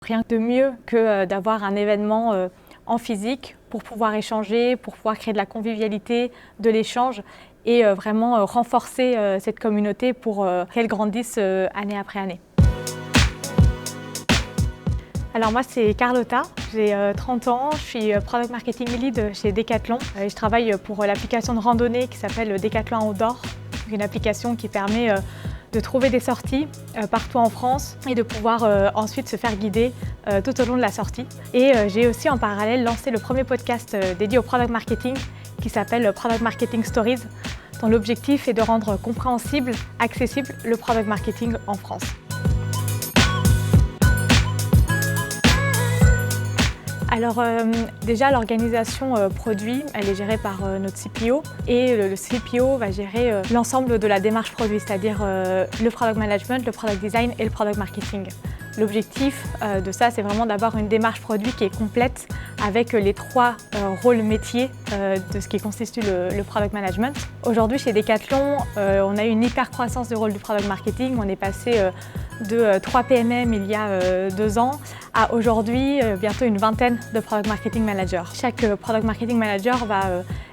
rien de mieux que d'avoir un événement en physique pour pouvoir échanger, pour pouvoir créer de la convivialité, de l'échange et vraiment renforcer cette communauté pour qu'elle grandisse année après année. Alors moi c'est Carlotta, j'ai 30 ans, je suis Product Marketing Lead chez Decathlon. Je travaille pour l'application de randonnée qui s'appelle Decathlon Outdoor, une application qui permet de trouver des sorties partout en France et de pouvoir ensuite se faire guider tout au long de la sortie. Et j'ai aussi en parallèle lancé le premier podcast dédié au Product Marketing qui s'appelle Product Marketing Stories, dont l'objectif est de rendre compréhensible, accessible le Product Marketing en France. Alors déjà l'organisation produit, elle est gérée par notre CPO et le CPO va gérer l'ensemble de la démarche produit, c'est-à-dire le product management, le product design et le product marketing. L'objectif de ça, c'est vraiment d'avoir une démarche produit qui est complète avec les trois rôles métiers de ce qui constitue le product management. Aujourd'hui chez Decathlon, on a eu une hyper croissance du rôle du product marketing. On est passé de 3 PMM il y a 2 ans à aujourd'hui bientôt une vingtaine de Product Marketing Managers. Chaque Product Marketing Manager va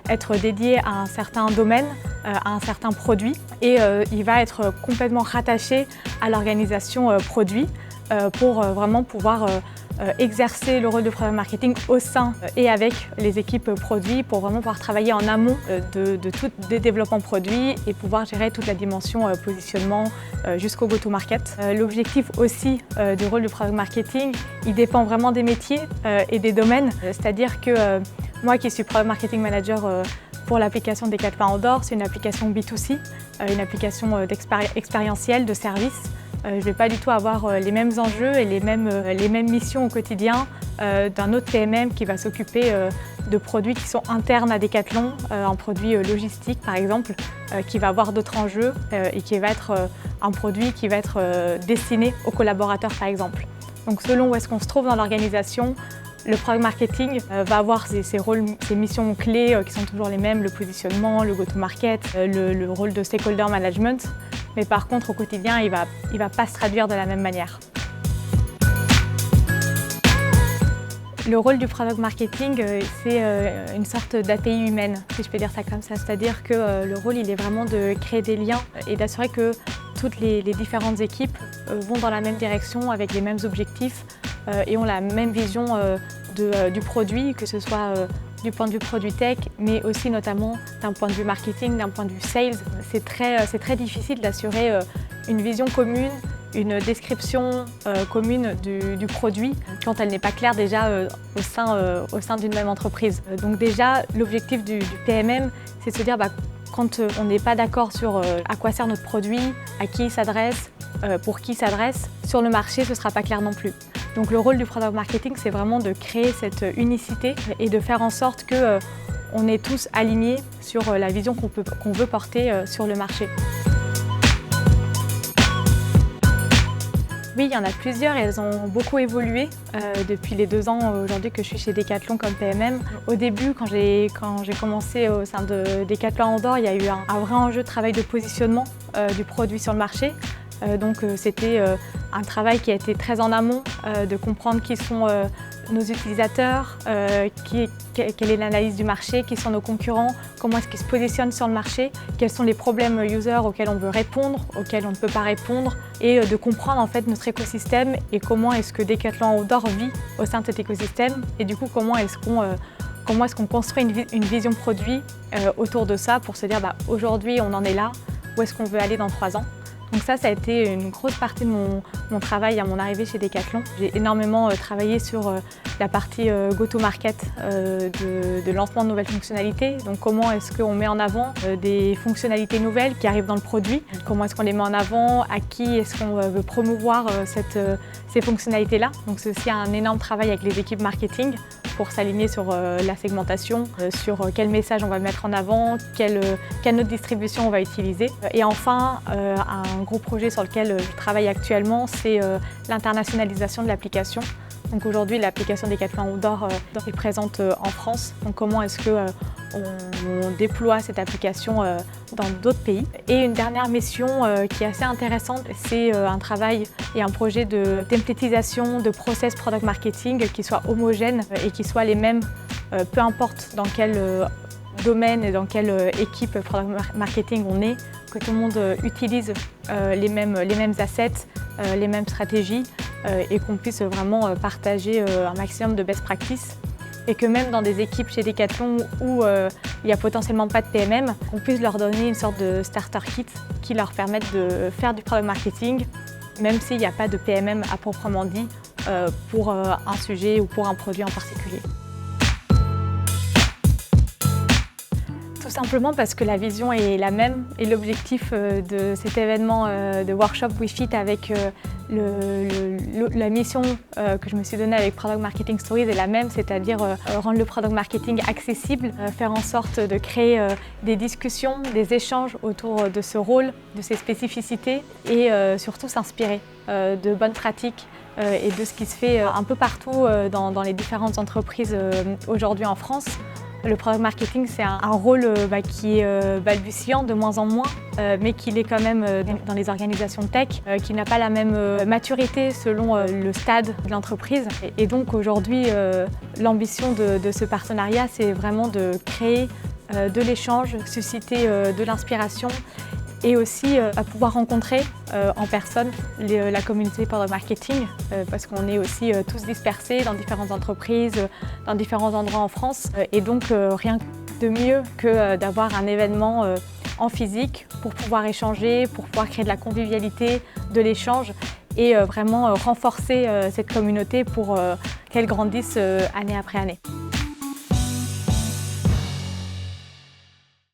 être dédié à un certain domaine, à un certain produit et il va être complètement rattaché à l'organisation produit pour vraiment pouvoir exercer le rôle de product marketing au sein et avec les équipes produits pour vraiment pouvoir travailler en amont des développements produits et pouvoir gérer toute la dimension positionnement jusqu'au go-to-market. L'objectif aussi du rôle du product marketing, il dépend vraiment des métiers et des domaines, c'est-à-dire que moi qui suis product marketing manager pour l'application Decathlon Outdoor, c'est une application B2C, une application expérientielle de service. Je ne vais pas du tout avoir les mêmes enjeux et les mêmes missions au quotidien d'un autre PMM qui va s'occuper de produits qui sont internes à Decathlon, un produit logistique par exemple, qui va avoir d'autres enjeux et qui va être un produit qui va être destiné aux collaborateurs par exemple. Donc selon où est-ce qu'on se trouve dans l'organisation, le product marketing va avoir ses rôles, ses missions clés qui sont toujours les mêmes, le positionnement, le go-to-market, le rôle de stakeholder management. Mais par contre, au quotidien, il va pas se traduire de la même manière. Le rôle du product marketing, c'est une sorte d'API humaine, si je peux dire ça comme ça. C'est-à-dire que le rôle, il est vraiment de créer des liens et d'assurer que toutes les différentes équipes vont dans la même direction avec les mêmes objectifs et ont la même vision du produit, que ce soit du point de vue produit tech, mais aussi notamment d'un point de vue marketing, d'un point de vue sales. C'est très difficile d'assurer une vision commune, une description commune du produit quand elle n'est pas claire déjà au sein d'une même entreprise. Donc déjà, l'objectif du PMM, c'est de se dire quand on n'est pas d'accord sur à quoi sert notre produit, à qui il s'adresse, pour qui il s'adresse, sur le marché, ce ne sera pas clair non plus. Donc le rôle du product marketing, c'est vraiment de créer cette unicité et de faire en sorte qu'on est tous alignés sur la vision qu'on veut porter sur le marché. Oui, il y en a plusieurs et elles ont beaucoup évolué depuis les 2 ans aujourd'hui que je suis chez Decathlon comme PMM. Au début, quand j'ai commencé au sein de Decathlon Outdoor, il y a eu un vrai enjeu de travail de positionnement du produit sur le marché. Donc c'était un travail qui a été très en amont, de comprendre qui sont nos utilisateurs, quelle est l'analyse du marché, qui sont nos concurrents, comment est-ce qu'ils se positionnent sur le marché, quels sont les problèmes users auxquels on veut répondre, auxquels on ne peut pas répondre, et de comprendre en fait notre écosystème et comment est-ce que Decathlon Outdoor vit au sein de cet écosystème et du coup comment est-ce qu'on construit une vision produit autour de ça pour se dire aujourd'hui on en est là, où est-ce qu'on veut aller dans 3 ans. Donc ça a été une grosse partie de mon travail à mon arrivée chez Decathlon. J'ai énormément travaillé sur la partie go-to-market de lancement de nouvelles fonctionnalités. Donc comment est-ce qu'on met en avant des fonctionnalités nouvelles qui arrivent dans le produit, comment est-ce qu'on les met en avant, à qui est-ce qu'on veut promouvoir ces fonctionnalités-là. Donc c'est aussi un énorme travail avec les équipes marketing pour s'aligner sur la segmentation, sur quel message on va mettre en avant, quel canal de distribution on va utiliser. Et enfin, un gros projet sur lequel je travaille actuellement, c'est l'internationalisation de l'application. Donc aujourd'hui, l'application Decathlon Outdoor est présente en France. Donc comment est-ce on déploie cette application dans d'autres pays. Et une dernière mission qui est assez intéressante, c'est un travail et un projet de templatisation de process product marketing qui soit homogène et qui soient les mêmes, peu importe dans quel domaine et dans quelle équipe product marketing on est, que tout le monde utilise les mêmes assets, les mêmes stratégies et qu'on puisse vraiment partager un maximum de best practices. Et que même dans des équipes chez Decathlon où il n'y a potentiellement pas de PMM, on puisse leur donner une sorte de starter kit qui leur permette de faire du product marketing, même s'il n'y a pas de PMM à proprement dit pour un sujet ou pour un produit en particulier. Tout simplement parce que la vision est la même et l'objectif de cet événement de workshop WeFit avec la mission que je me suis donnée avec Product Marketing Stories est la même, c'est-à-dire rendre le product marketing accessible, faire en sorte de créer des discussions, des échanges autour de ce rôle, de ses spécificités et surtout s'inspirer de bonnes pratiques et de ce qui se fait un peu partout dans les différentes entreprises aujourd'hui en France. Le product marketing, c'est un rôle qui est balbutiant de moins en moins, mais qu'il est quand même dans les organisations tech, qui n'a pas la même maturité selon le stade de l'entreprise. Et donc aujourd'hui, l'ambition de ce partenariat, c'est vraiment de créer de l'échange, susciter de l'inspiration et aussi à pouvoir rencontrer en personne la communauté product marketing parce qu'on est aussi tous dispersés dans différentes entreprises, dans différents endroits en France et donc rien de mieux que d'avoir un événement en physique pour pouvoir échanger, pour pouvoir créer de la convivialité, de l'échange et vraiment renforcer cette communauté pour qu'elle grandisse année après année.